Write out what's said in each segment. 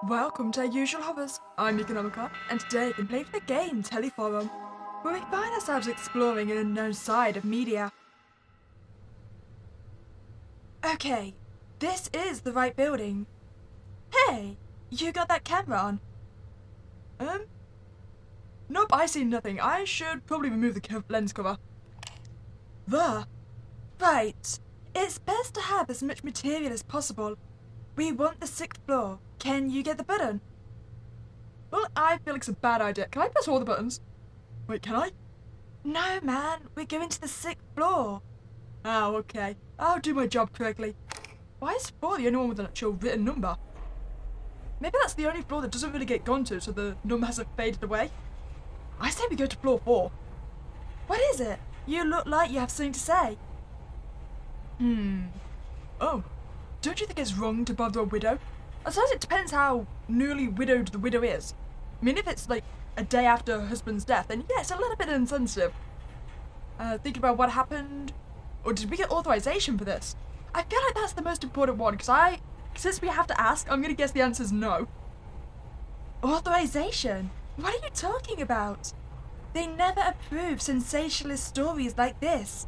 Welcome to our usual hovers. I'm Meeka Nomicon, and today we can play for the game Teleforum, where we find ourselves exploring an unknown side of media. Okay, this is the right building. Hey, you got that camera on? Nope, I see nothing. I should probably remove the lens cover. There. Right. It's best to have as much material as possible. We want the 6th floor. Can you get the button? Well, I feel like it's a bad idea. Can I press all the buttons? Wait, can I? No, man. We're going to the 6th floor. Oh, okay. I'll do my job correctly. Why is 4 the only one with an actual written number? Maybe that's the only floor that doesn't really get gone to, so the number hasn't faded away. I say we go to floor 4. What is it? You look like you have something to say. Oh, don't you think it's wrong to bother a widow? I suppose it depends how newly widowed the widow is. I mean, if it's like a day after her husband's death, then yeah, it's a little bit insensitive. Thinking about what happened, or did we get authorization for this? I feel like that's the most important one, because since we have to ask, I'm gonna guess the answer's no. Authorization? What are you talking about? They never approve sensationalist stories like this.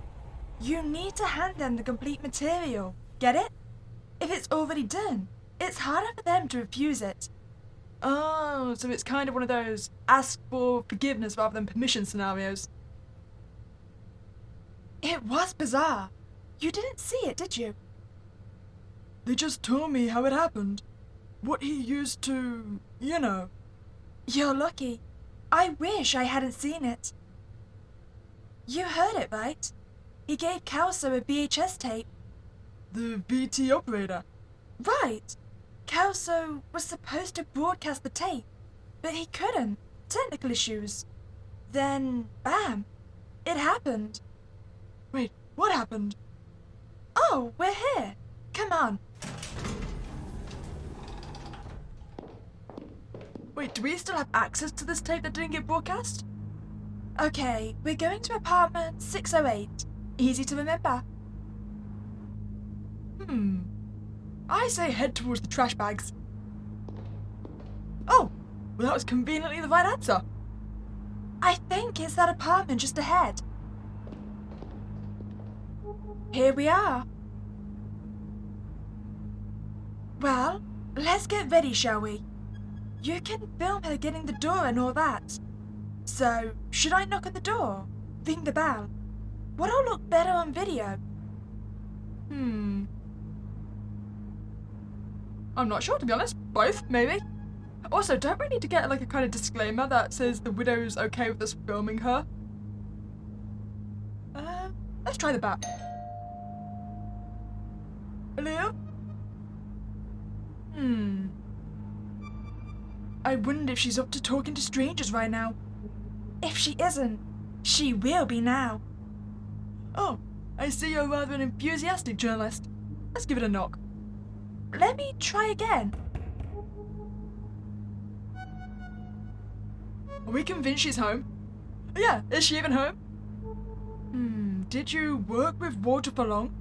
You need to hand them the complete material, get it? If it's already done, it's harder for them to refuse it. Oh, so it's kind of one of those ask for forgiveness rather than permission scenarios. It was bizarre. You didn't see it, did you? They just told me how it happened. What he used to, you know. You're lucky. I wish I hadn't seen it. You heard it, right? He gave Kelso a VHS tape. The BT operator? Right. Kelso was supposed to broadcast the tape, but he couldn't. Technical issues. Then, bam, it happened. Wait, what happened? Oh, we're here. Come on. Wait, do we still have access to this tape that didn't get broadcast? Okay, we're going to apartment 608. Easy to remember. I say head towards the trash bags. Oh, well that was conveniently the right answer. I think it's that apartment just ahead. Here we are. Well, let's get ready, shall we? You can film her getting the door and all that. So, should I knock on the door? Ring the bell? What'll look better on video? I'm not sure, to be honest. Both, maybe. Also, don't we need to get like a kind of disclaimer that says the widow's okay with us filming her? Let's try the bat. Hello? I wonder if she's up to talking to strangers right now. If she isn't, she will be now. Oh, I see you're rather an enthusiastic journalist. Let's give it a knock. Let me try again. Are we convinced she's home? Yeah, is she even home? Did you work with Walter for long?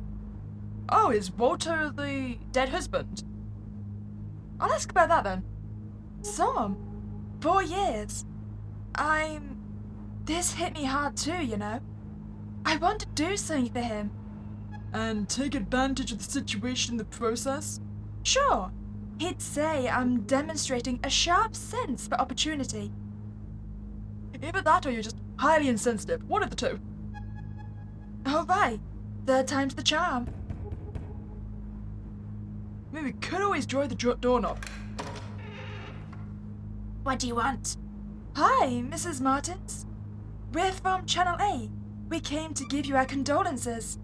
Oh, is Walter the dead husband? I'll ask about that then. Some. 4 years. This hit me hard too, you know. I want to do something for him. And take advantage of the situation in the process? Sure. He'd say I'm demonstrating a sharp sense for opportunity. Either that or you're just highly insensitive. One of the two. Alright. 3rd time's the charm. I mean, we could always draw the doorknob. What do you want? Hi, Mrs. Martins. We're from Channel A. We came to give you our condolences.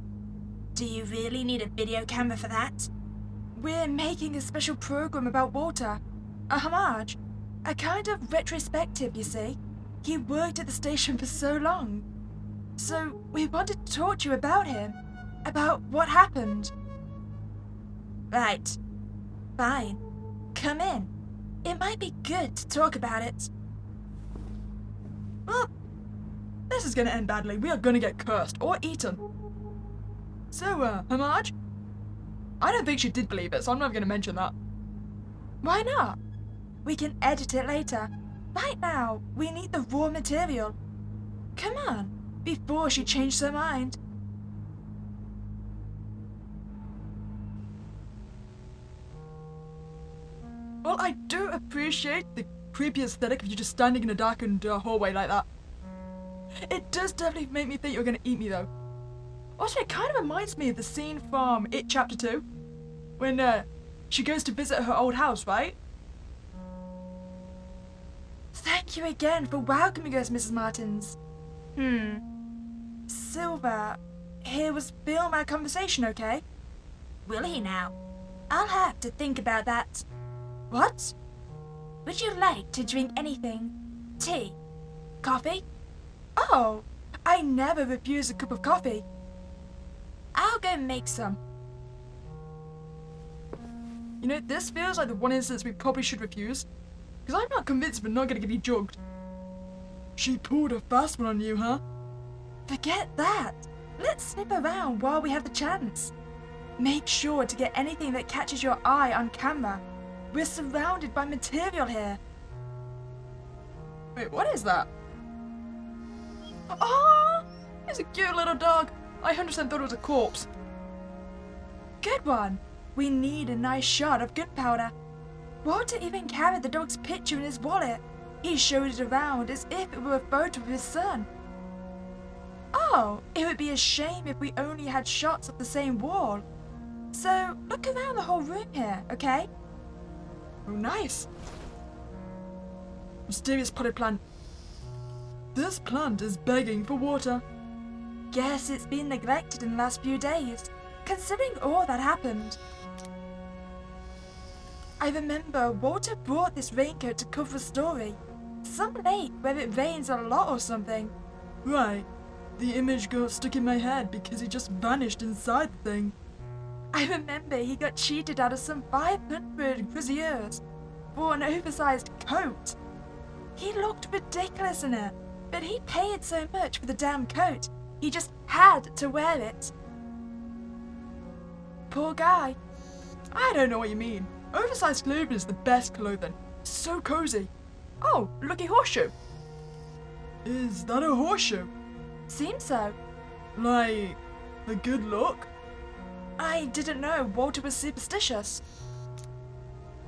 Do you really need a video camera for that? We're making a special program about Walter. A homage. A kind of retrospective, you see. He worked at the station for so long. So we wanted to talk to you about him. About what happened. Right. Fine. Come in. It might be good to talk about it. Well, this is gonna end badly. We are gonna get cursed or eaten. So, homage? I don't think she did believe it, so I'm not gonna mention that. Why not? We can edit it later. Right now, we need the raw material. Come on, before she changed her mind. Well, I do appreciate the creepy aesthetic of you just standing in a darkened hallway like that. It does definitely make me think you're going to eat me, though. Also, it kind of reminds me of the scene from It Chapter 2, when she goes to visit her old house, right? Thank you again for welcoming us, Mrs. Martins. Silver, here was Bill my conversation, okay? Will he now? I'll have to think about that. What? Would you like to drink anything? Tea? Coffee? Oh, I never refuse a cup of coffee. I'll go make some. You know, this feels like the one instance we probably should refuse. Because I'm not convinced we're not going to get you jugged. She pulled a fast one on you, huh? Forget that. Let's snip around while we have the chance. Make sure to get anything that catches your eye on camera. We're surrounded by material here. Wait, what is that? Oh, it's a cute little dog. I 100% thought it was a corpse. Good one. We need a nice shot of gunpowder. Walter even carried the dog's picture in his wallet. He showed it around as if it were a photo of his son. Oh, it would be a shame if we only had shots of the same wall. So, look around the whole room here, okay? Oh, nice. Mysterious potted plant. This plant is begging for water. Guess it's been neglected in the last few days, considering all that happened. I remember Walter brought this raincoat to cover a story. Some lake where it rains a lot or something. Right. The image got stuck in my head because he just vanished inside the thing. I remember he got cheated out of some 500 Grimoiriaums for an oversized coat. He looked ridiculous in it, but he paid so much for the damn coat, he just had to wear it. Poor guy. I don't know what you mean. Oversized clothing is the best clothing. So cozy. Oh, lucky horseshoe. Is that a horseshoe? Seems so. Like, a good luck? I didn't know Walter was superstitious.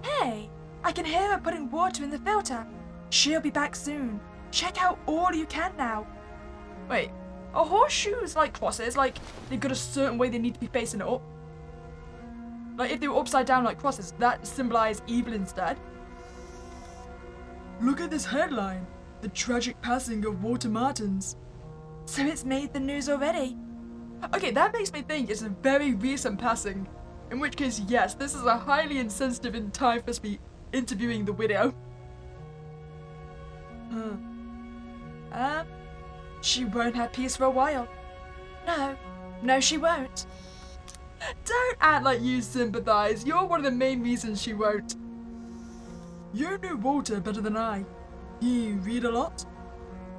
Hey, I can hear her putting water in the filter. She'll be back soon. Check out all you can now. Wait, are horseshoes like crosses? Like, they've got a certain way they need to be facing up? Like, if they were upside down like crosses, that symbolize evil instead? Look at this headline. The tragic passing of Walter Martins. So it's made the news already? Okay, that makes me think it's a very recent passing. In which case, yes, this is a highly insensitive time for us to be interviewing the widow. She won't have peace for a while. No, she won't. Don't act like you sympathize. You're one of the main reasons she won't. You knew Walter better than I. He read a lot?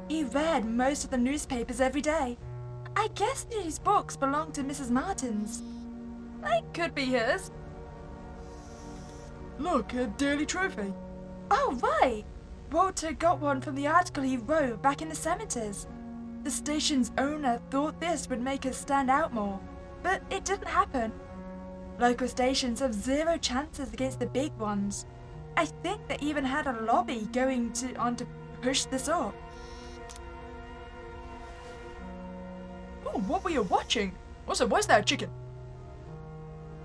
He read most of the newspapers every day. I guess these books belong to Mrs. Martins. They could be his. Look, a daily trophy. Oh, right. Walter got one from the article he wrote back in the 70s. The station's owner thought this would make us stand out more, but it didn't happen. Local stations have zero chances against the big ones. I think they even had a lobby going on to push this up. Oh, what were you watching? Also, why's there a chicken?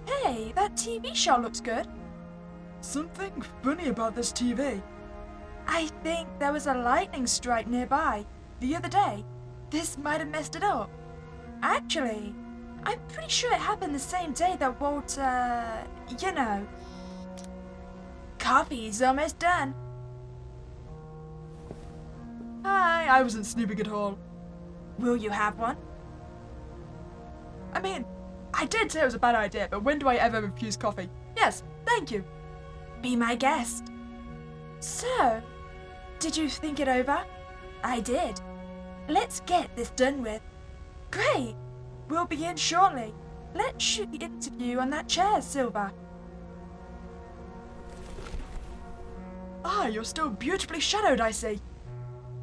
Hey, that TV show looks good. Something funny about this TV. I think there was a lightning strike nearby the other day. This might have messed it up. Actually, I'm pretty sure it happened the same day that Walter, you know. Coffee's almost done. Hi, I wasn't snooping at all. Will you have one? I mean, I did say it was a bad idea, but when do I ever refuse coffee? Yes, thank you. Be my guest. So, did you think it over? I did. Let's get this done with. Great. We'll begin shortly. Let's shoot the interview on that chair, Silver. Ah, you're still beautifully shadowed, I see.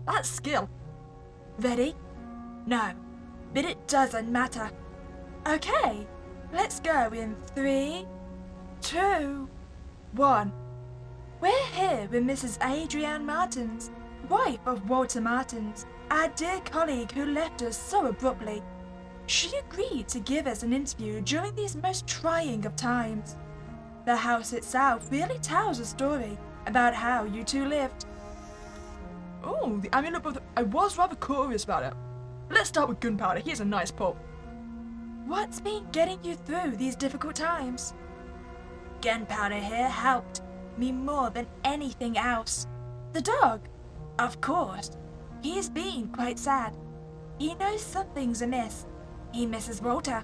That's skill. Ready? No, but it doesn't matter. Okay, let's go in 3, 2, 1. We're here with Mrs. Adrienne Martins, wife of Walter Martins, our dear colleague who left us so abruptly. She agreed to give us an interview during these most trying of times. The house itself really tells a story about how you two lived. Oh, the amulet of the... I was rather curious about it. Let's start with gunpowder. Here's a nice pull. What's been getting you through these difficult times? Gunpowder here helped me more than anything else. The dog? Of course. He's been quite sad. He knows something's amiss. He misses Walter.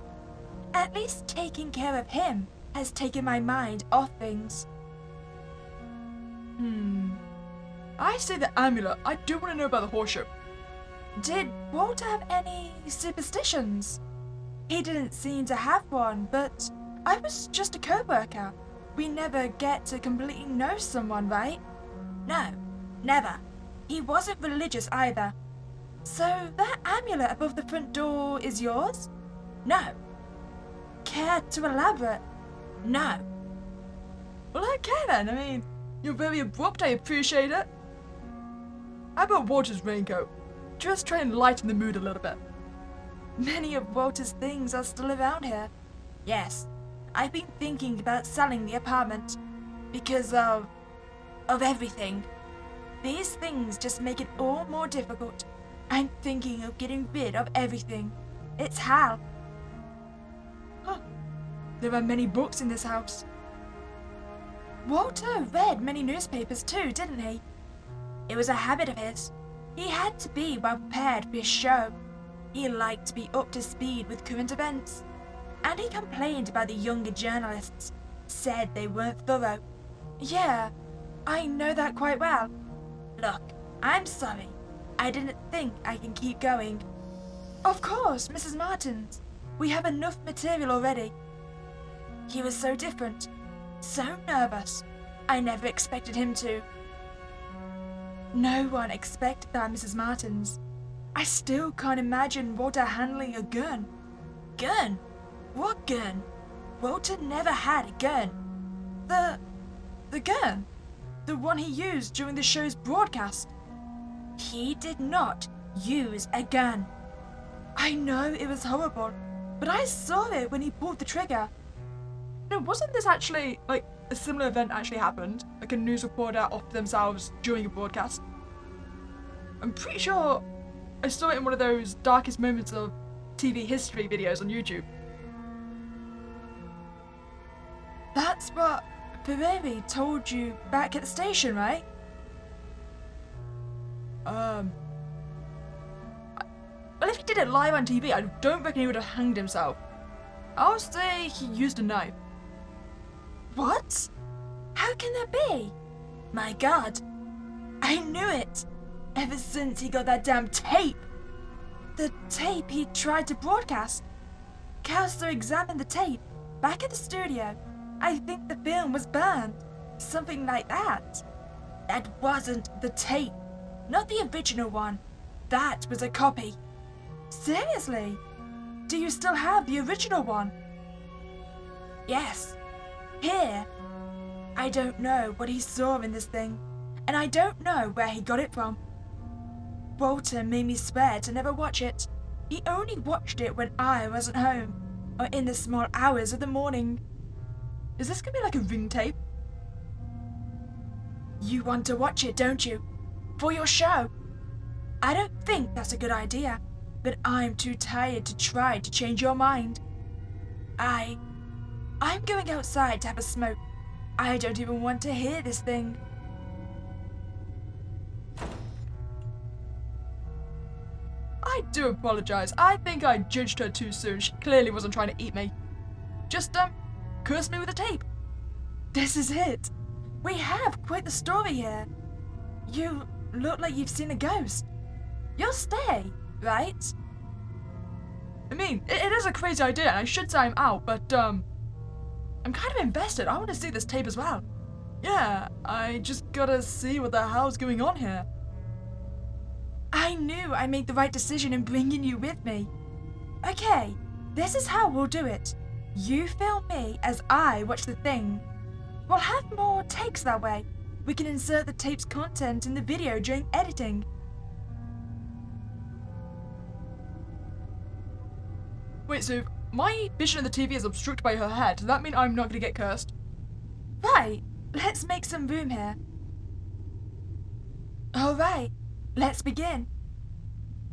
At least taking care of him has taken my mind off things. I say the amulet. I do want to know about the horseshoe. Did Walter have any superstitions? He didn't seem to have one, but I was just a co-worker. We never get to completely know someone, right? No, never. He wasn't religious either. So that amulet above the front door is yours? No. Care to elaborate? No. Well, okay then. I mean, you're very abrupt. I appreciate it. How about Walter's raincoat? Just try and lighten the mood a little bit. Many of Walter's things are still around here. Yes, I've been thinking about selling the apartment because of everything. These things just make it all more difficult. I'm thinking of getting rid of everything. It's hell. Huh. There are many books in this house. Walter read many newspapers too, didn't he? It was a habit of his. He had to be well prepared for his show. He liked to be up to speed with current events. And he complained about the younger journalists, said they weren't thorough. Yeah, I know that quite well. Look, I'm sorry. I didn't think I can keep going. Of course, Mrs. Martins. We have enough material already. He was so different, so nervous. I never expected him to. No one expected that, Mrs. Martins. I still can't imagine Walter handling a gun. Gun? What gun? Walter never had a gun. The gun? The one he used during the show's broadcast. He did not use a gun. I know it was horrible, but I saw it when he pulled the trigger. No, wasn't this actually, like, a similar event actually happened? Like a news reporter offed themselves during a broadcast? I'm pretty sure I saw it in one of those darkest moments of TV history videos on YouTube. That's what Ferrari told you back at the station, right? Well, if he did it live on TV, I don't reckon he would have hanged himself. I'll say he used a knife. What? How can that be? My God, I knew it. Ever since he got that damn tape. The tape he tried to broadcast. Counselor examined the tape back at the studio. I think the film was burned. Something like that. That wasn't the tape. Not the original one. That was a copy. Seriously? Do you still have the original one? Yes. Here. I don't know what he saw in this thing, and I don't know where he got it from. Walter made me swear to never watch it. He only watched it when I wasn't home, or in the small hours of the morning. Is this gonna be like a ring tape? You want to watch it, don't you? For your show? I don't think that's a good idea, but I'm too tired to try to change your mind. I'm going outside to have a smoke. I don't even want to hear this thing. I do apologize. I think I judged her too soon. She clearly wasn't trying to eat me. Just, cursed me with a tape. This is it. We have quite the story here. You look like you've seen a ghost. You'll stay, right? I mean, it is a crazy idea, and I should say I'm out, but, I'm kind of invested. I want to see this tape as well. Yeah, I just gotta see what the hell's going on here. I knew I made the right decision in bringing you with me. Okay, this is how we'll do it. You film me as I watch the thing. We'll have more takes that way. We can insert the tape's content in the video during editing. Wait, so my vision of the TV is obstructed by her head. Does that mean I'm not gonna get cursed? Right, let's make some room here. Alright, let's begin.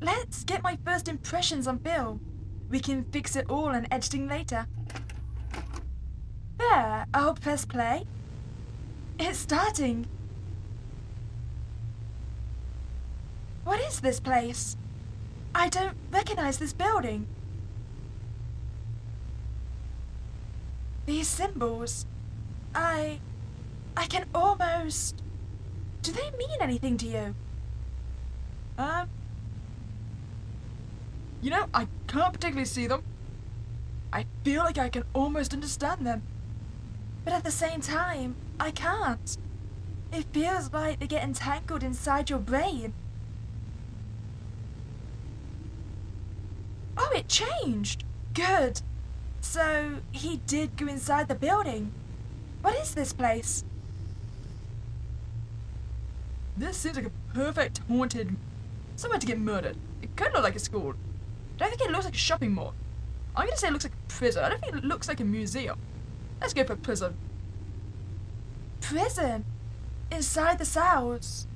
Let's get my first impressions on film. We can fix it all in editing later. There, I'll press play. It's starting. What is this place? I don't recognize this building. These symbols, I can almost... Do they mean anything to you? You know, I can't particularly see them. I feel like I can almost understand them. But at the same time, I can't. It feels like they get entangled inside your brain. Oh, it changed! Good. So, he did go inside the building. What is this place? This seems like a perfect haunted... somewhere to get murdered. It could look like a school. I don't think it looks like a shopping mall. I'm gonna say it looks like a prison. I don't think it looks like a museum. Let's go for prison. Prison? Inside the cells?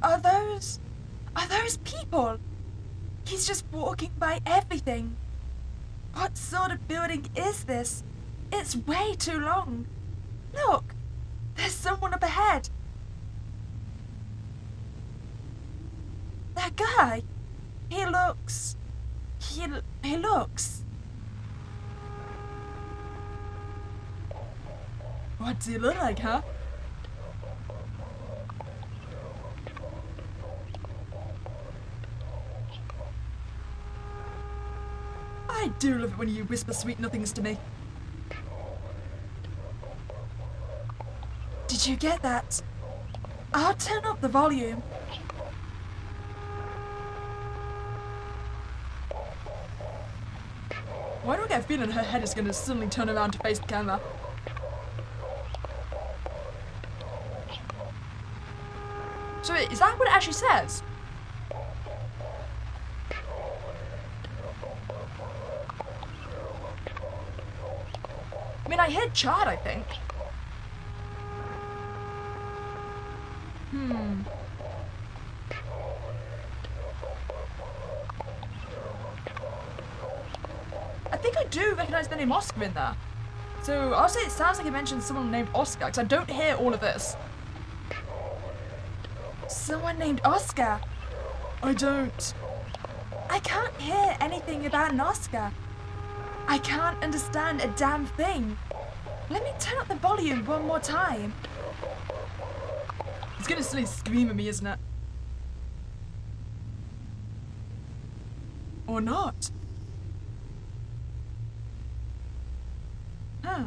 Are those people? He's just walking by everything. What sort of building is this? It's way too long. Look, there's someone up ahead. That guy, he looks... What does he look like, huh? I do love it when you whisper sweet nothings to me. Did you get that? I'll turn up the volume. Why do I get a feeling her head is going to suddenly turn around to face the camera? So wait, is that what it actually says? I mean, I heard Chad, I think. I think I do recognise the name Oscar in there. So I'll say it sounds like it mentions someone named Oscar, because I don't hear all of this. Someone named Oscar? I don't. I can't hear anything about an Oscar. I can't understand a damn thing. Let me turn up the volume one more time. It's gonna silly scream at me, isn't it? Or not? Huh.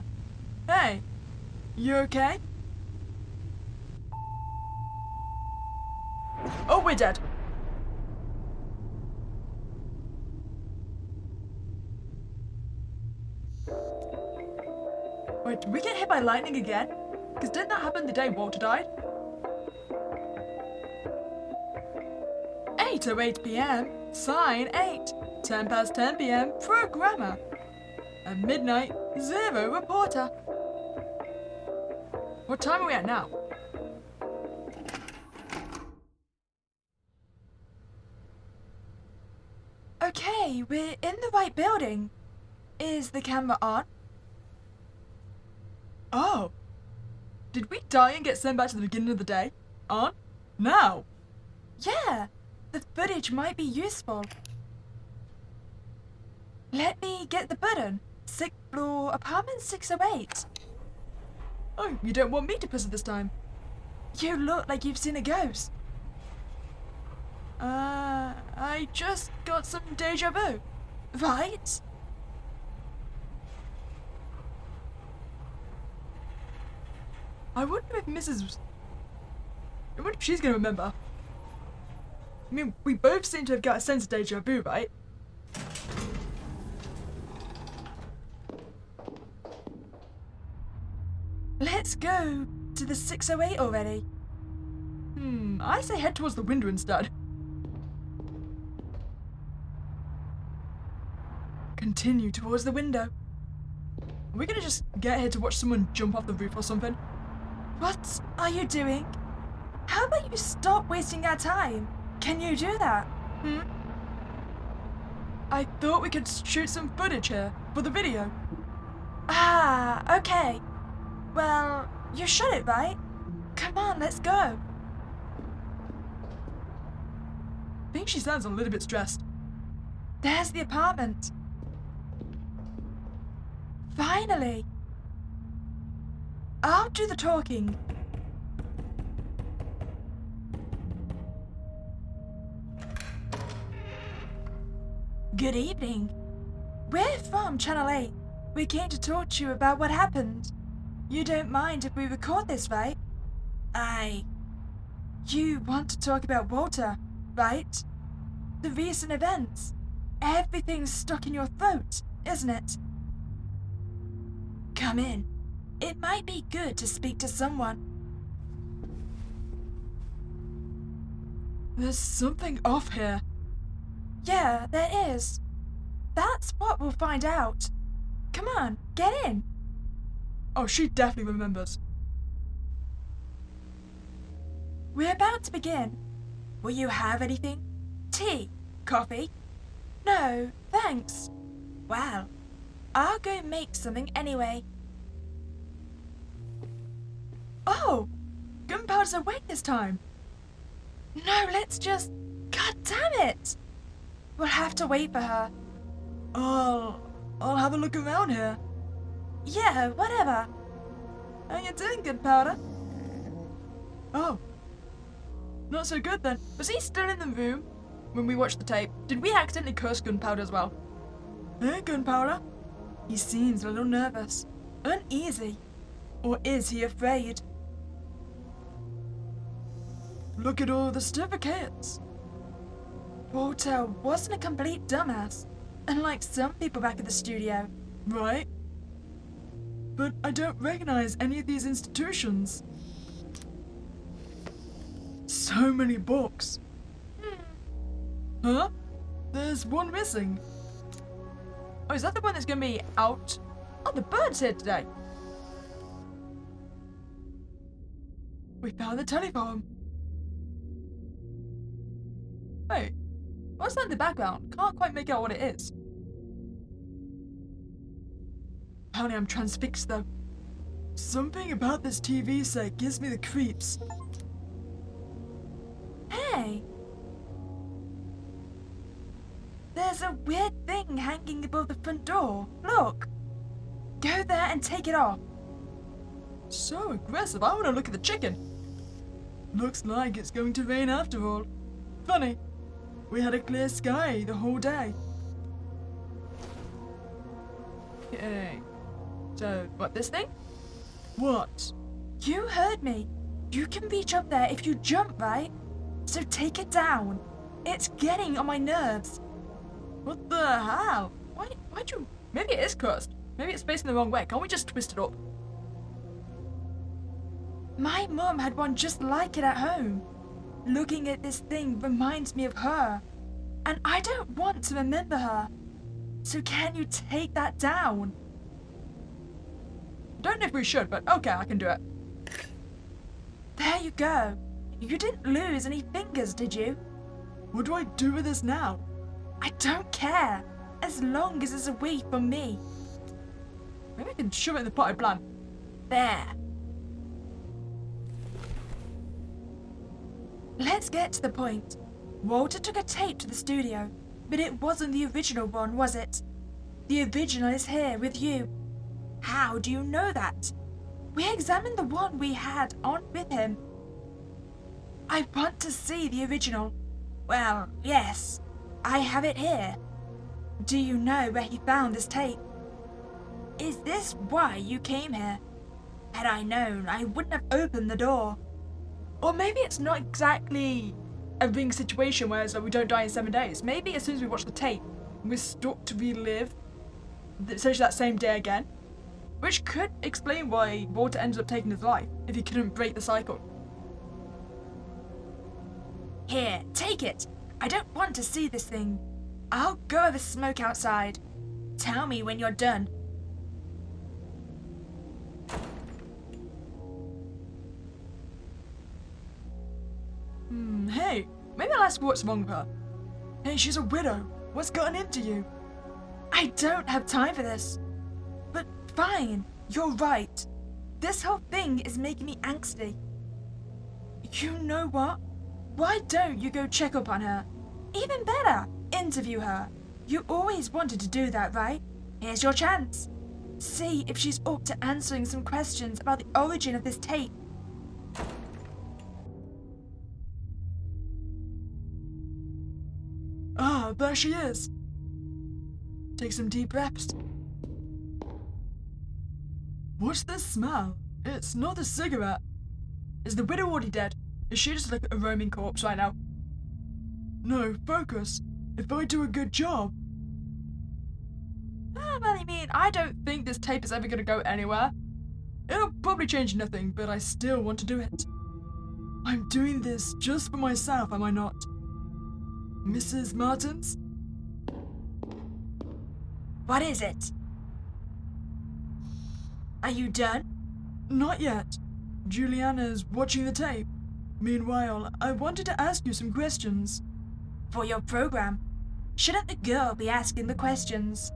Hey, you okay? Oh, we're dead. Wait, did we get hit by lightning again? Because didn't that happen the day Walter died? 8:08 p.m. Sign 8. 10 past 10 p.m. Programmer. At midnight, 0 reporter. What time are we at now? Okay, we're in the right building. Is the camera on? Oh. Did we die and get sent back to the beginning of the day? On? Now? Yeah, the footage might be useful. Let me get the button. 6th floor, apartment 608. Oh, you don't want me to press it this time? You look like you've seen a ghost. I just got some deja vu. Right? I wonder if Mrs. I wonder if she's gonna remember. I mean, we both seem to have got a sense of deja vu, right? Let's go to the 608 already. I say head towards the window instead. Continue towards the window. Are we gonna just get here to watch someone jump off the roof or something? What are you doing? How about you stop wasting our time? Can you do that? I thought we could shoot some footage here for the video. Ah, okay. Well, you shot it, right? Come on, let's go. I think she sounds a little bit stressed. There's the apartment. Finally. I'll do the talking. Good evening. We're from Channel 8. We came to talk to you about what happened. You don't mind if we record this, right? You want to talk about Walter, right? The recent events. Everything's stuck in your throat, isn't it? Come in. It might be good to speak to someone. There's something off here. Yeah, there is. That's what we'll find out. Come on, get in. Oh, she definitely remembers. We're about to begin. Will you have anything? Tea? Coffee? No, thanks. Well, I'll go make something anyway. Oh! Gunpowder's awake this time. No, let's just... God damn it! We'll have to wait for her. I'll have a look around here. Yeah, whatever. How you doing, Gunpowder? Oh. Not so good then. Was he still in the room when we watched the tape? Did we accidentally curse Gunpowder as well? Hey, Gunpowder. He seems a little nervous. Uneasy. Or is he afraid? Look at all the certificates. Walter wasn't a complete dumbass, unlike some people back at the studio. Right. But I don't recognize any of these institutions. So many books. Huh? There's one missing. Oh, is that the one that's gonna be out? Oh, the bird's here today. We found the Teleforum. Wait, what's that in the background? Can't quite make out what it is. Apparently I'm transfixed though. Something about this TV set gives me the creeps. Hey! There's a weird thing hanging above the front door. Look! Go there and take it off. So aggressive, I want to look at the chicken. Looks like it's going to rain after all. Funny, we had a clear sky the whole day. Okay. So, what, this thing? What? You heard me. You can reach up there if you jump, right? So take it down. It's getting on my nerves. What the hell? Why'd you... Maybe it is cursed. Maybe it's facing the wrong way. Can't we just twist it up? My mum had one just like it at home. Looking at this thing reminds me of her. And I don't want to remember her. So can you take that down? Don't know if we should, but okay, I can do it. There you go. You didn't lose any fingers, did you? What do I do with this now? I don't care. As long as it's away from me. Maybe I can shove it in the potted plant. There. Let's get to the point. Walter took a tape to the studio, but it wasn't the original one, was it? The original is here with you. How do you know that? We examined the one we had on with him. I want to see the original. Well, yes, I have it here. Do you know where he found this tape? Is this why you came here? Had I known, I wouldn't have opened the door. Or maybe it's not exactly a ring situation where it's like we don't die in 7 days. Maybe as soon as we watch the tape, we're stuck to relive essentially that same day again. Which could explain why Walter ended up taking his life, if he couldn't break the cycle. Here, take it. I don't want to see this thing. I'll go have a smoke outside. Tell me when you're done. Hey, maybe I'll ask what's wrong with her. Hey, she's a widow. What's gotten into you? I don't have time for this. But fine, you're right. This whole thing is making me angsty. You know what? Why don't you go check up on her? Even better, interview her. You always wanted to do that, right? Here's your chance. See if she's up to answering some questions about the origin of this tape. Ah, there she is. Take some deep breaths. What's this smell? It's not a cigarette. Is the widow already dead? Is she just like a roaming corpse right now? No, focus. If I do a good job. I mean, I don't think this tape is ever going to go anywhere. It'll probably change nothing, but I still want to do it. I'm doing this just for myself, am I not? Mrs. Martins? What is it? Are you done? Not yet. Juliana's watching the tape. Meanwhile, I wanted to ask you some questions. For your program? Shouldn't the girl be asking the questions?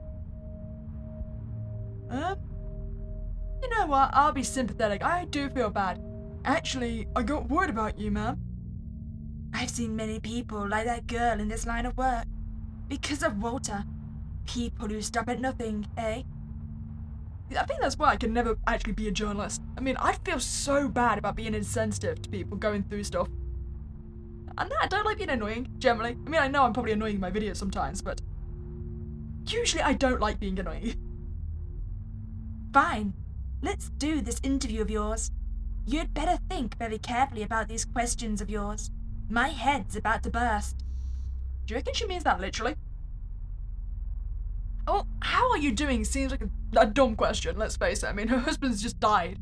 You know what? I'll be sympathetic. I do feel bad. Actually, I got worried about you, ma'am. I've seen many people like that girl in this line of work. Because of Walter. People who stop at nothing, eh? I think that's why I can never actually be a journalist. I mean, I'd feel so bad about being insensitive to people going through stuff. And I don't like being annoying, generally. I mean, I know I'm probably annoying in my videos sometimes, but usually I don't like being annoying. Fine. Let's do this interview of yours. You'd better think very carefully about these questions of yours. My head's about to burst. Do you reckon she means that literally? Oh, how are you doing seems like a dumb question, let's face it. I mean, her husband's just died.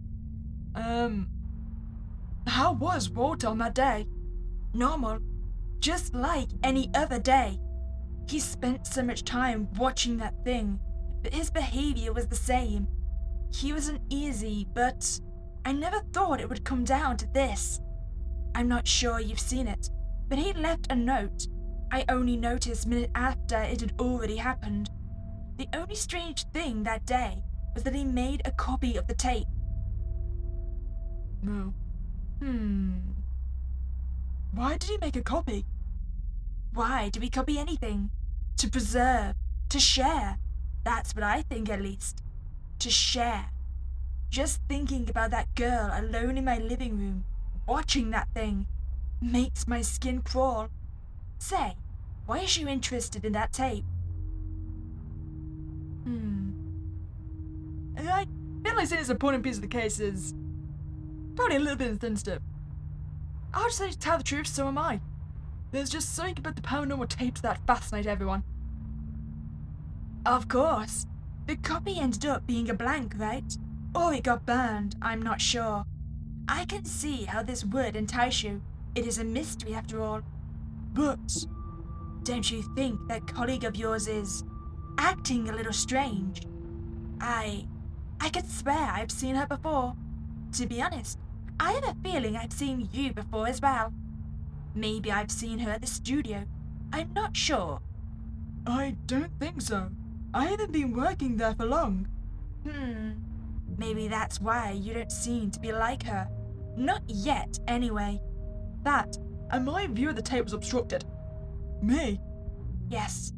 How was Walter on that day? Normal. Just like any other day. He spent so much time watching that thing, but his behavior was the same. He was uneasy, but I never thought it would come down to this. I'm not sure you've seen it, but he left a note. I only noticed minutes after it had already happened. The only strange thing that day was that he made a copy of the tape. No. Why did he make a copy? Why do we copy anything? To preserve, to share. That's what I think, at least. To share. Just thinking about that girl alone in my living room, watching that thing, makes my skin crawl. Say, why is she interested in that tape? I feel like saying it's an important piece of the case is probably a little bit insensitive. I'll just say to tell the truth, so am I. There's just something about the paranormal tapes that fascinate everyone. Of course. The copy ended up being a blank, right? Or it got burned, I'm not sure. I can see how this would entice you. It is a mystery after all. But don't you think that colleague of yours is acting a little strange? I could swear I've seen her before. To be honest, I have a feeling I've seen you before as well. Maybe I've seen her at the studio. I'm not sure. I don't think so. I haven't been working there for long. Maybe that's why you don't seem to be like her. Not yet, anyway. That, and my view of the tape was obstructed. Me? Yes.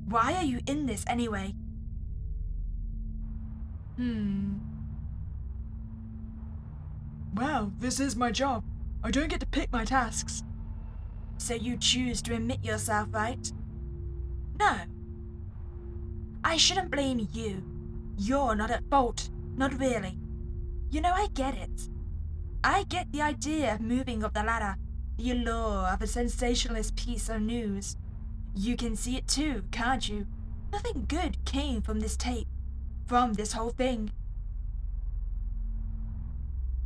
Why are you in this anyway? Well, this is my job. I don't get to pick my tasks. So you choose to admit yourself, right? No. I shouldn't blame you. You're not at fault. Not really. You know, I get it. I get the idea of moving up the ladder, the allure of a sensationalist piece of news. You can see it too, can't you? Nothing good came from this tape, from this whole thing.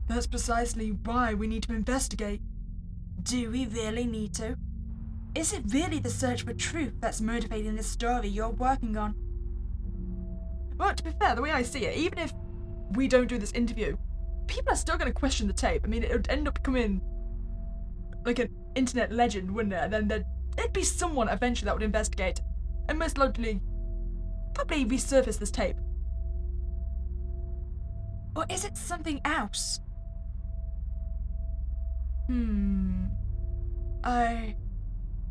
That's precisely why we need to investigate. Do we really need to? Is it really the search for truth that's motivating the story you're working on? Well, to be fair, the way I see it, even if we don't do this interview, people are still going to question the tape. I mean, it would end up becoming like an internet legend, wouldn't it? And then there'd be someone eventually that would investigate and most likely probably resurface this tape. Or is it something else?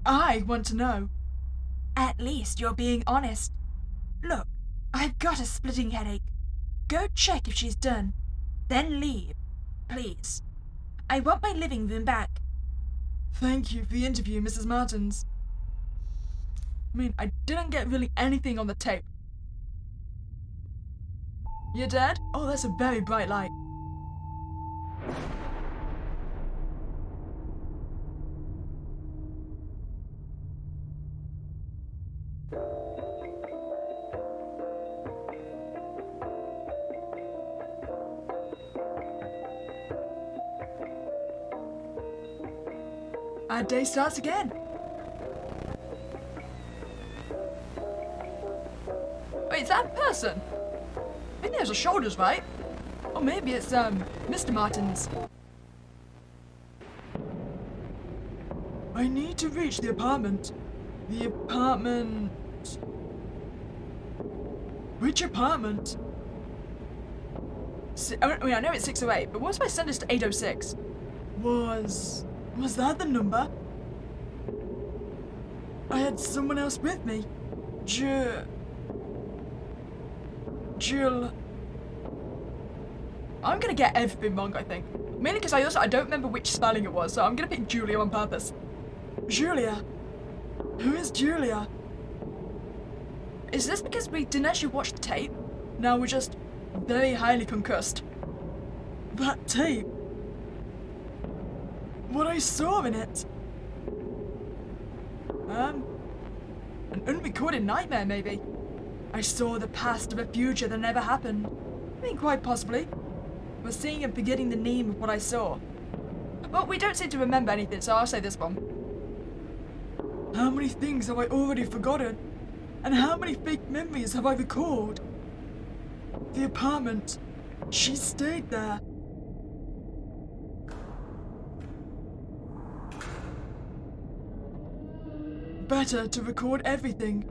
I want to know. At least you're being honest. Look, I've got a splitting headache. Go check if she's done. Then leave, please. I want my living room back. Thank you for the interview, Mrs. Martins. I mean, I didn't get really anything on the tape. You're dead? Oh, that's a very bright light. Our day starts again. Wait, is that a person? I think there's a shoulders, right? Or maybe it's, Mr. Martins. I need to reach the apartment. The apartment... Which apartment? I know it's 608, but what if I send this to 806? Was that the number? I had someone else with me. Jill. I'm gonna get everything wrong, I think. Mainly because I don't remember which spelling it was, so I'm gonna pick Julia on purpose. Julia? Who is Julia? Is this because we didn't actually watch the tape? Now we're just very highly concussed. That tape? What I saw in it? An unrecorded nightmare, maybe. I saw the past of a future that never happened. I mean, quite possibly. We're seeing and forgetting the name of what I saw. Well, we don't seem to remember anything, so I'll say this one. How many things have I already forgotten? And how many fake memories have I recalled? The apartment. She stayed there. Better to record everything.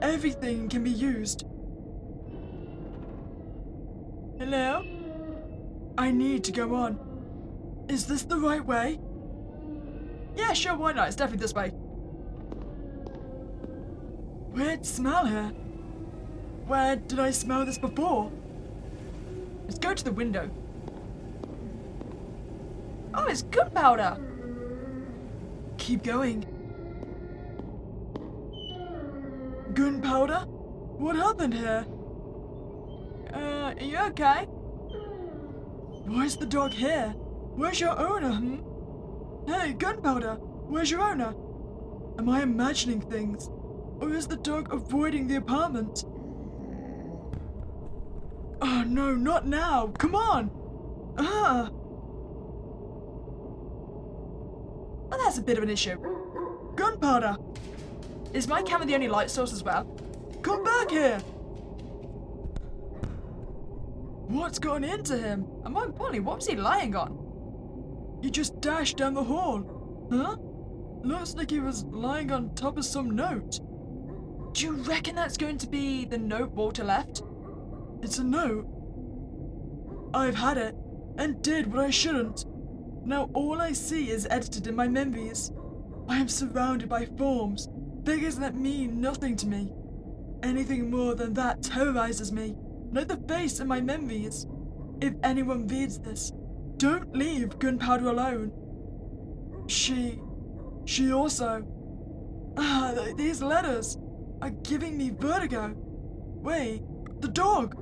Everything can be used. Hello? I need to go on. Is this the right way? Yeah, sure, why not? It's definitely this way. Weird smell here. Where did I smell this before? Let's go to the window. Oh, it's gunpowder. Keep going. Gunpowder? What happened here? Are you okay? Why is the dog here? Where's your owner, Hey, Gunpowder, where's your owner? Am I imagining things? Or is the dog avoiding the apartment? Oh no, not now! Come on! Ah! Well, that's a bit of an issue. Gunpowder! Is my camera the only light source as well? Come back here! What's gotten into him? And more importantly, what was he lying on? He just dashed down the hall. Huh? Looks like he was lying on top of some note. Do you reckon that's going to be the note Walter left? It's a note. I've had it, and did what I shouldn't. Now all I see is edited in my memories. I am surrounded by forms, figures that mean nothing to me. Anything more than that terrorizes me, like the face in my memories. If anyone reads this, don't leave Gunpowder alone. She also... these letters are giving me vertigo. Wait, the dog!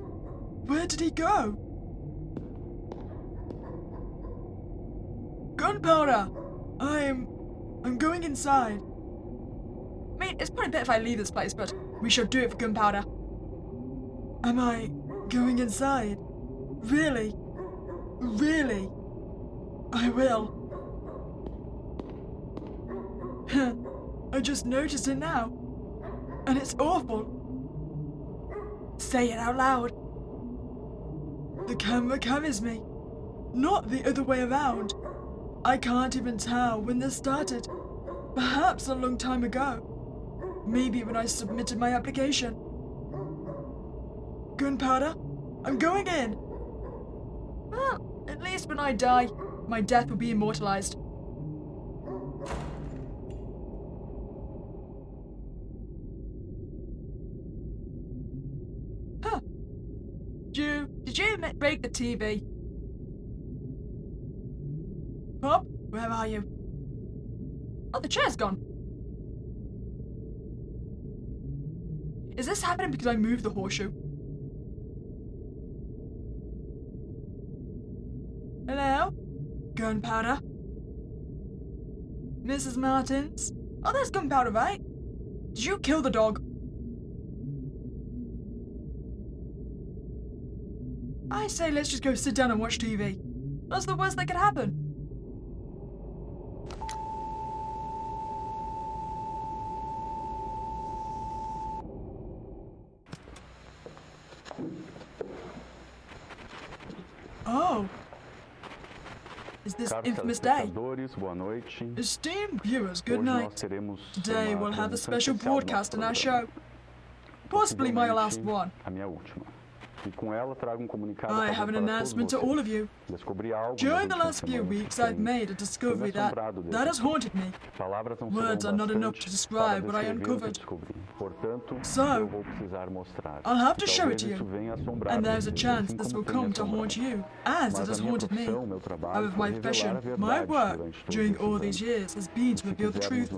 Where did he go? Gunpowder! I'm going inside. I mean, it's probably better if I leave this place, but we shall do it for gunpowder. Am I going inside? Really? Really? I will. I just noticed it now. And it's awful. Say it out loud. The camera covers me. Not the other way around. I can't even tell when this started. Perhaps a long time ago. Maybe when I submitted my application. Gunpowder, I'm going in. Well, at least when I die, my death will be immortalized. Huh. Did you break the TV? Pop, where are you? Oh, the chair's gone. Is this happening because I moved the horseshoe? Hello? Gunpowder? Mrs. Martins? Oh, that's gunpowder, right? Did you kill the dog? I say let's just go sit down and watch TV. That's the worst that could happen. Oh. Is this infamous day? Esteemed viewers, good night. Today we'll have a special broadcast in our show. Possibly my last one. I have an announcement to all of you. During the last few weeks, I've made a discovery that has haunted me. Words are not enough to describe what I uncovered. So, I'll have to show it to you. And there's a chance this will come to haunt you, as it has haunted me. However, my profession, my work, during all these years has been to reveal the truth.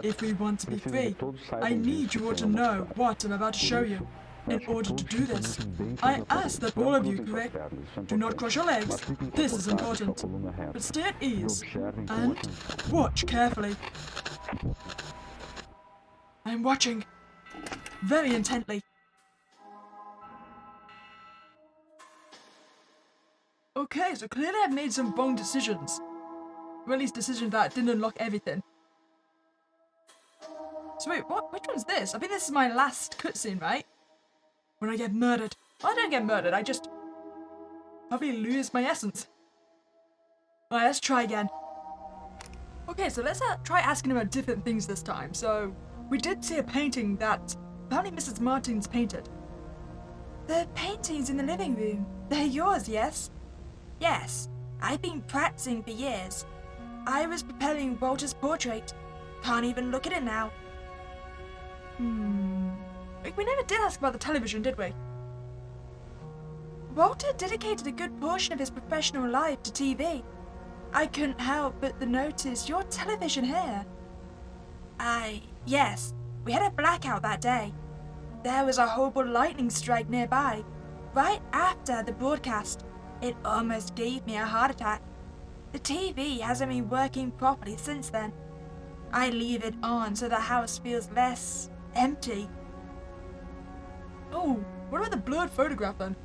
If we want to be free, I need you all to know what I'm about to show you. In order to do this, I ask that all of you correct. Do not cross your legs. This is important. But stay at ease and watch carefully. I'm watching very intently. Okay, so clearly I've made some wrong decisions. Or at least decisions that didn't unlock everything. So wait, which one's this? I think this is my last cutscene, right? When I get murdered. Well, I don't get murdered, I just probably lose my essence. Alright, let's try again. Okay, so let's try asking about different things this time. So, we did see a painting that apparently Mrs. Martins painted. The paintings in the living room. They're yours, yes? Yes. I've been practicing for years. I was preparing Walter's portrait. Can't even look at it now. We never did ask about the television, did we? Walter dedicated a good portion of his professional life to TV. I couldn't help but notice your television here. Yes, we had a blackout that day. There was a horrible lightning strike nearby. Right after the broadcast, it almost gave me a heart attack. The TV hasn't been working properly since then. I leave it on so the house feels less empty. Oh, what about the blurred photograph then?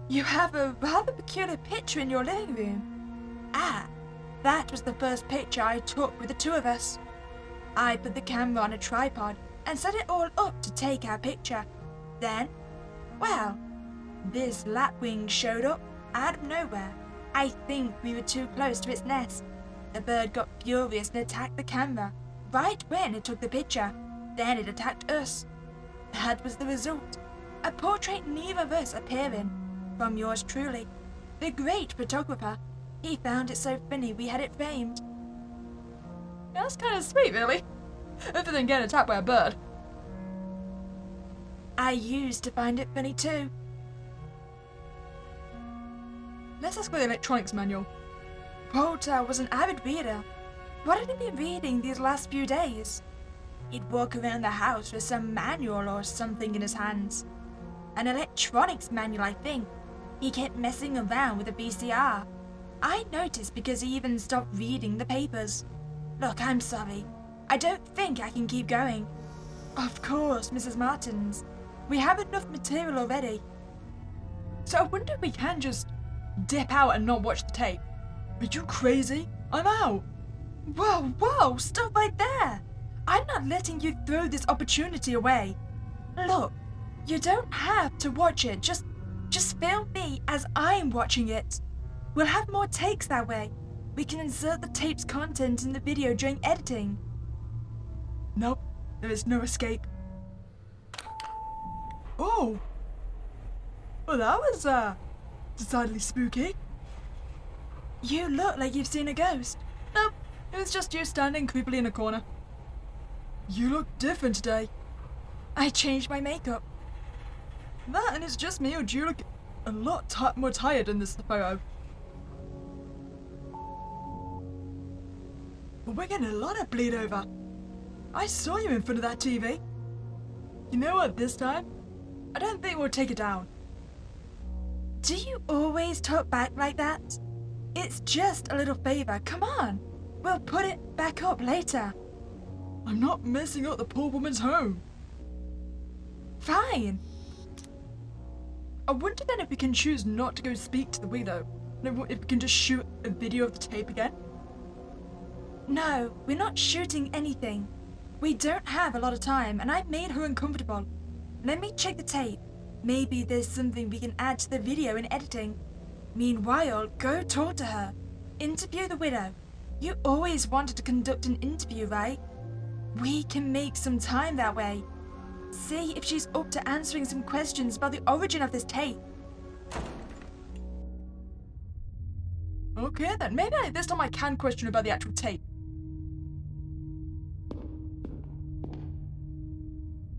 You have a rather peculiar picture in your living room. That was the first picture I took with the two of us. I put the camera on a tripod and set it all up to take our picture. Then, well, this lapwing showed up out of nowhere. I think we were too close to its nest. The bird got furious and attacked the camera right when it took the picture. Then it attacked us. That was the result. A portrait neither of us appear in. From yours truly, the great photographer. He found it so funny we had it framed. Yeah, that's kind of sweet, really. Other than getting attacked by a bird. I used to find it funny too. Let's ask for the electronics manual. Walter was an avid reader. What had he been reading these last few days? He'd walk around the house with some manual or something in his hands. An electronics manual, I think. He kept messing around with a VCR. I noticed because he even stopped reading the papers. Look, I'm sorry. I don't think I can keep going. Of course, Mrs. Martins. We have enough material already. So I wonder if we can just dip out and not watch the tape. Are you crazy? I'm out. Whoa, stop right there. I'm not letting you throw this opportunity away. Look, you don't have to watch it. Just film me as I'm watching it. We'll have more takes that way. We can insert the tape's content in the video during editing. Nope, there is no escape. Oh! Well, that was, decidedly spooky. You look like you've seen a ghost. Nope, it was just you standing creepily in a corner. You look different today. I changed my makeup. That, and it's just me, or do you look a lot more tired in this photo? But we're getting a lot of bleed over. I saw you in front of that TV. You know what, this time? I don't think we'll take it down. Do you always talk back like that? It's just a little favor, come on. We'll put it back up later. I'm not messing up the poor woman's home. Fine. I wonder then if we can choose not to go speak to the widow. No, if we can just shoot a video of the tape again. No, we're not shooting anything. We don't have a lot of time, and I made her uncomfortable. Let me check the tape. Maybe there's something we can add to the video in editing. Meanwhile, go talk to her. Interview the widow. You always wanted to conduct an interview, right? We can make some time that way. See if she's up to answering some questions about the origin of this tape. Okay then, maybe this time I can question about the actual tape.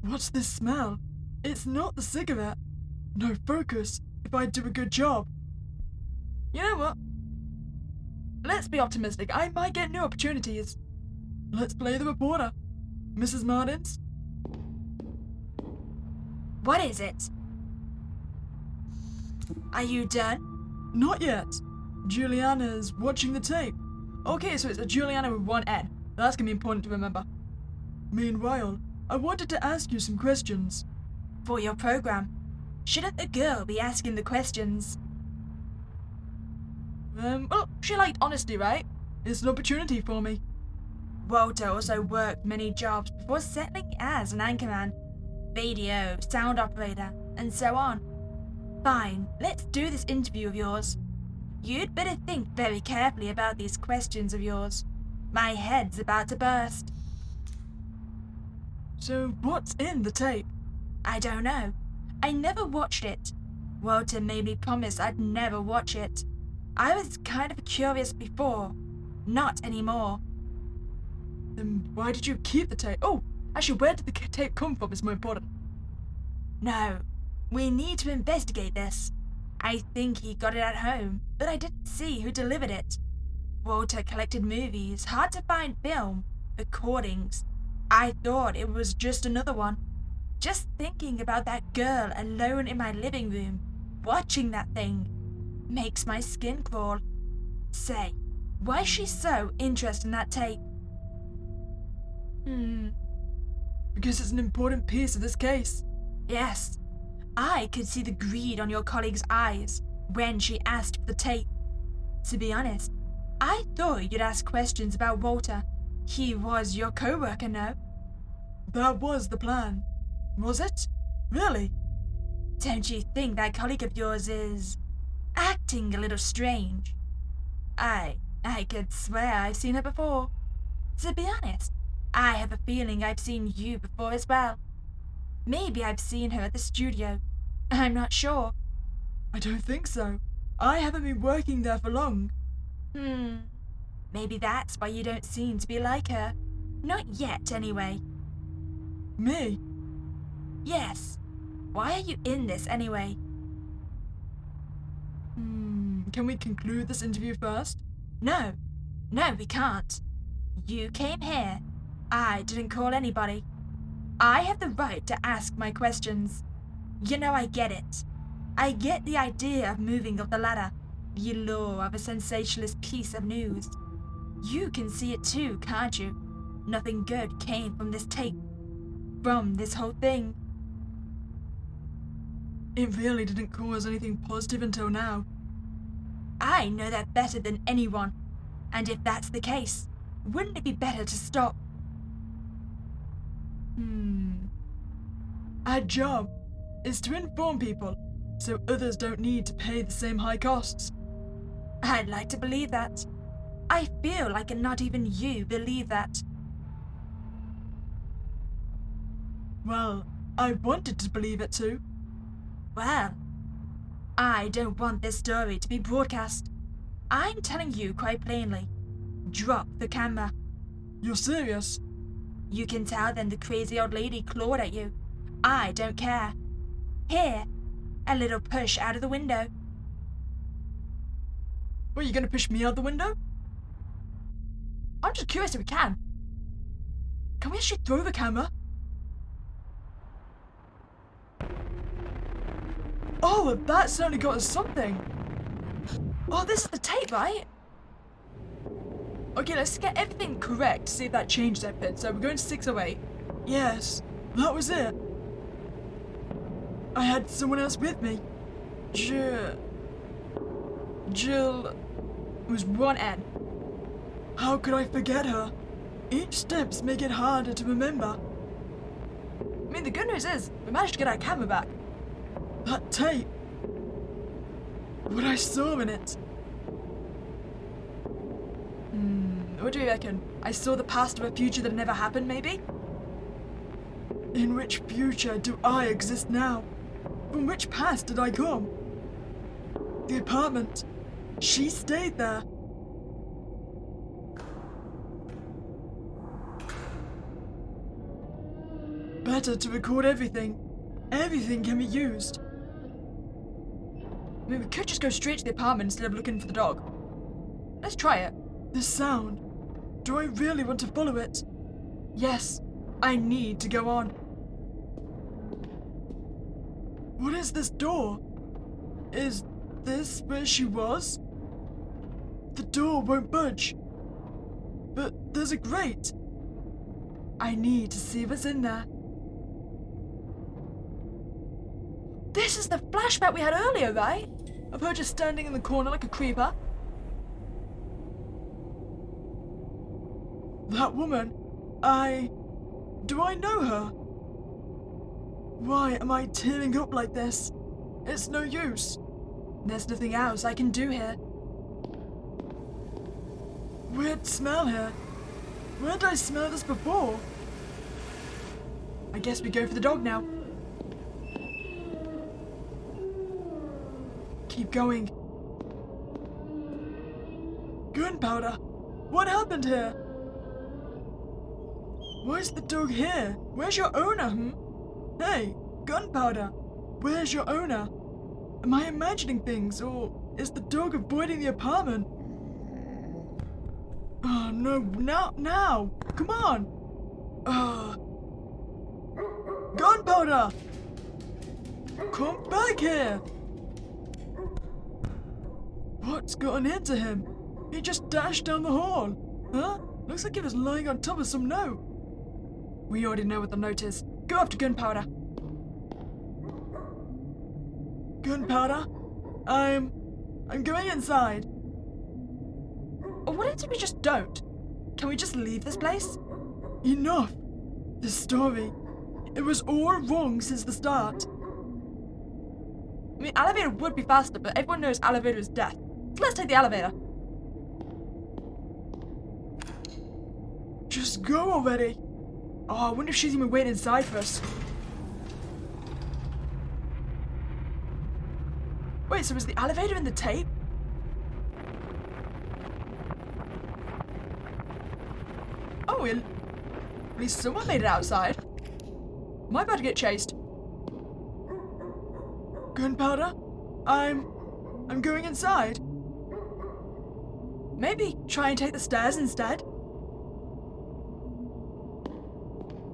What's this smell? It's not the cigarette. No focus, if I do a good job. You know what? Let's be optimistic. I might get new opportunities. Let's play the reporter. Mrs. Martins? What is it? Are you done? Not yet. Juliana's watching the tape. Okay, so it's a Juliana with one N. That's gonna be important to remember. Meanwhile, I wanted to ask you some questions. For your program. Shouldn't the girl be asking the questions? Well, she liked honesty, right? It's an opportunity for me. Walter also worked many jobs before settling as an anchorman, radio, sound operator, and so on. Fine, let's do this interview of yours. You'd better think very carefully about these questions of yours. My head's about to burst. So what's in the tape? I don't know. I never watched it. Walter made me promise I'd never watch it. I was kind of curious before. Not anymore. Then why did you keep the tape? Oh, actually, where did the tape come from is more important. No, we need to investigate this. I think he got it at home, but I didn't see who delivered it. Walter collected movies, hard to find film, recordings. I thought it was just another one. Just thinking about that girl alone in my living room, watching that thing, makes my skin crawl. Say, why is she so interested in that tape? Because it's an important piece of this case. Yes. I could see the greed on your colleague's eyes when she asked for the tape. To be honest, I thought you'd ask questions about Walter. He was your co-worker, no? That was the plan. Was it? Really? Don't you think that colleague of yours is acting a little strange? I could swear I've seen her before. To be honest, I have a feeling I've seen you before as well. Maybe I've seen her at the studio. I'm not sure. I don't think so. I haven't been working there for long. Maybe that's why you don't seem to be like her. Not yet, anyway. Me? Yes. Why are you in this, anyway? Can we conclude this interview first? No, we can't. You came here. I didn't call anybody. I have the right to ask my questions. You know, I get it. I get the idea of moving up the ladder. The allure of a sensationalist piece of news. You can see it too, can't you? Nothing good came from this tape. From this whole thing. It really didn't cause anything positive until now. I know that better than anyone. And if that's the case, wouldn't it be better to stop? Our job is to inform people so others don't need to pay the same high costs. I'd like to believe that. I feel like not even you believe that. Well, I wanted to believe it too. Well, I don't want this story to be broadcast. I'm telling you quite plainly. Drop the camera. You're serious? You can tell them the crazy old lady clawed at you. I don't care. Here, a little push out of the window. What, are you going to push me out the window? I'm just curious if we can. Can we actually throw the camera? Oh, that certainly got us something. Oh, this is the tape, right? Okay, let's get everything correct to see if that changed anything. So we're going to 608. Yes, that was it. I had someone else with me. Jill. It was one N. How could I forget her? Each steps make it harder to remember. I mean, the good news is, we managed to get our camera back. That tape. What I saw in it. What do you reckon? I saw the past of a future that never happened, maybe? In which future do I exist now? From which past did I come? The apartment. She stayed there. Better to record everything. Everything can be used. I mean, we could just go straight to the apartment instead of looking for the dog. Let's try it. This sound. Do I really want to follow it? Yes, I need to go on. What is this door? Is this where she was? The door won't budge. But there's a grate. I need to see what's in there. This is the flashback we had earlier, right? Of her just standing in the corner like a creeper. That woman, do I know her? Why am I tearing up like this? It's no use. There's nothing else I can do here. Weird smell here. Where did I smell this before? I guess we go for the dog now. Keep going. Gunpowder! What happened here? Why is the dog here? Where's your owner, Hey, Gunpowder! Where's your owner? Am I imagining things, or is the dog avoiding the apartment? Oh no, now! Come on! Gunpowder! Come back here! What's gotten into him? He just dashed down the hall. Huh? Looks like he was lying on top of some note. We already know what the note is. Go after Gunpowder. Gunpowder? I'm going inside. Or what if we just don't? Can we just leave this place? Enough! This story. It was all wrong since the start. I mean, elevator would be faster, but everyone knows elevator is death. So let's take the elevator. Just go already. Oh, I wonder if she's even waiting inside for us. Wait, so was the elevator in the tape? Oh, at least someone made it outside. Am I about to get chased? Gunpowder? I'm going inside. Maybe try and take the stairs instead.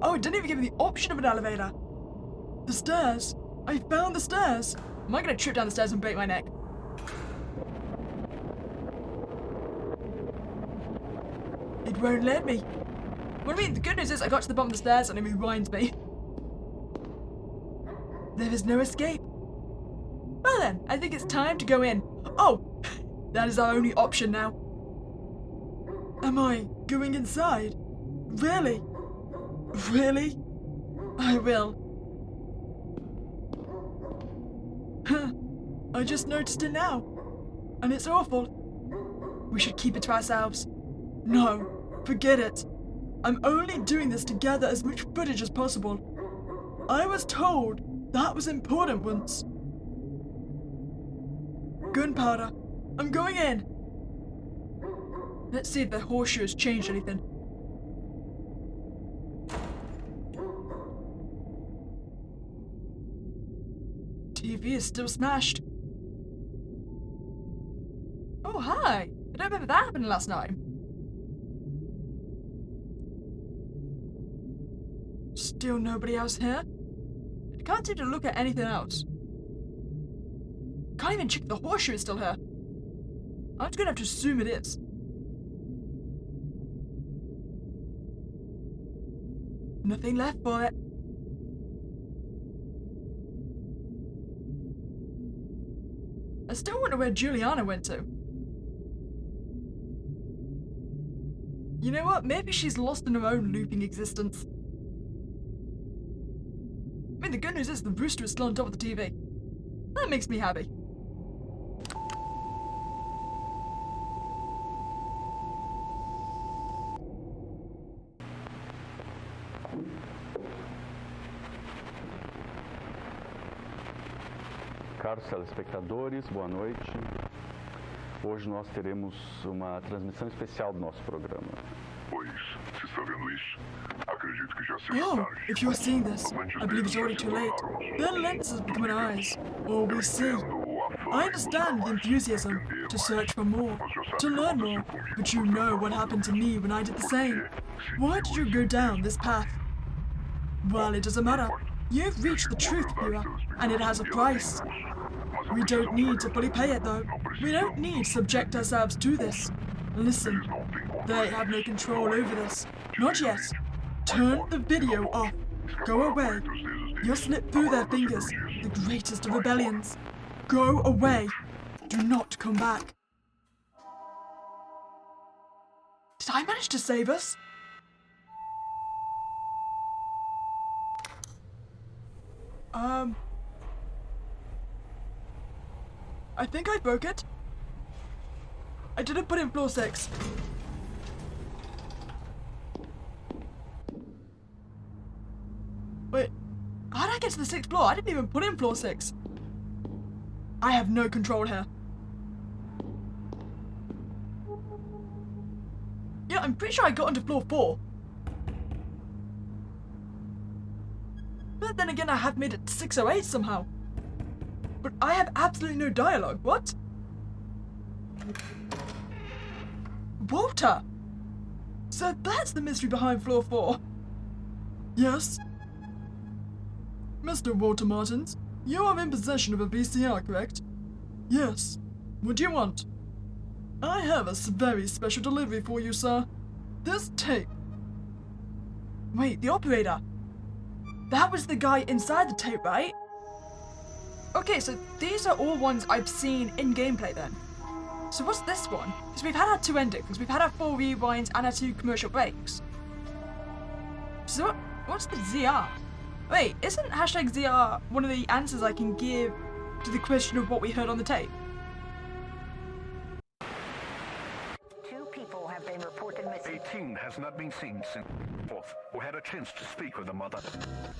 Oh, it didn't even give me the option of an elevator. The stairs. I found the stairs. Am I going to trip down the stairs and break my neck? won't let me. Well, I mean, the good news is I got to the bottom of the stairs and it rewinds me. There is no escape. Well then, I think it's time to go in. Oh, that is our only option now. Am I going inside? Really? Really? I will. Huh. I just noticed it now. And it's awful. We should keep it to ourselves. No, forget it. I'm only doing this to gather as much footage as possible. I was told that was important once. Gunpowder. I'm going in. Let's see if the horseshoe has changed anything. TV is still smashed. Oh, hi. I don't remember that happening last night. Still nobody else here? I can't seem to look at anything else. Can't even check if the horseshoe is still here. I'm just gonna have to assume it is. Nothing left for it. I still wonder where Juliana went to. You know what? Maybe she's lost in her own looping existence. I mean, the good news is the rooster is still on top of the TV. That makes me happy. Caros telespectadores, boa noite. Hoje nós teremos uma transmissão especial do nosso programa. Pois, se está vendo isso, acredito que já seja Oh, tarde. if you're seeing this, I believe it's already too late. Their lenses become an eyes, or we see. I understand the enthusiasm to search for more, to learn more, but you know what happened to me when I did the same. Why did you go down this path? Well, it doesn't matter. You've reached the truth, viewer, and it has a price. We don't need to fully pay it, though. We don't need to subject ourselves to this. Listen, they have no control over this. Not yet. Turn the video off. Go away. You'll slip through their fingers, the greatest of rebellions. Go away. Do not come back. Did I manage to save us? I think I broke it. I didn't put in floor 6. Wait, how did I get to the 6th floor? I didn't even put in floor 6. I have no control here. Yeah, I'm pretty sure I got onto floor 4. But then again, I have made it 608 somehow. But I have absolutely no dialogue. What? Walter! So that's the mystery behind floor 4. Yes? Mr. Walter Martins, you are in possession of a VCR, correct? Yes. What do you want? I have a very special delivery for you, sir. This tape. Wait, the operator. That was the guy inside the tape, right? Okay, so these are all ones I've seen in gameplay then. So what's this one? Because we've had our 2 endings, we've had our 4 rewinds and our 2 commercial breaks. So what's the ZR? Wait, isn't hashtag ZR one of the answers I can give to the question of what we heard on the tape? 2 people have been reported missing. 18 has not been seen since 4th, or had a chance to speak with the mother.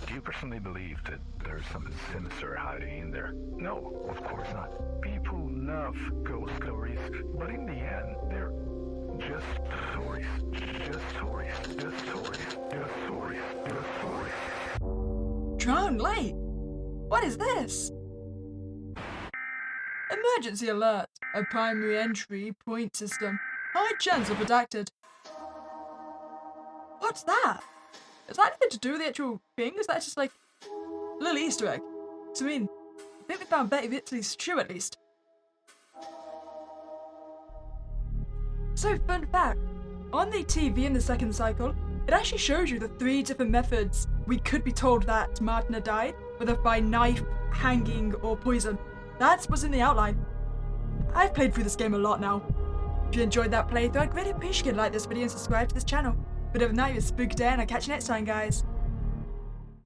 Do you personally believe that there's something sinister hiding in there? No, Of course not. people love ghost stories, but in the end, they're just stories. Just stories. Just stories. Just stories. Just stories. Drowned Lake? What is this? Emergency alert. A primary entry point system. High chance of redacted. What's that? Is that anything to do with the actual thing? Is that just like a little Easter egg? So I mean, I think we found Betty Italy's shoe at least. So fun fact, on the TV in the second cycle, it actually shows you the 3 different methods we could be told that Martin had died, whether by knife, hanging, or poison. That's what's in the outline. I've played through this game a lot now. If you enjoyed that playthrough, I'd really appreciate it. Like this video and subscribe to this channel. But other than that, you're Spook Day, and I'll catch you next time, guys.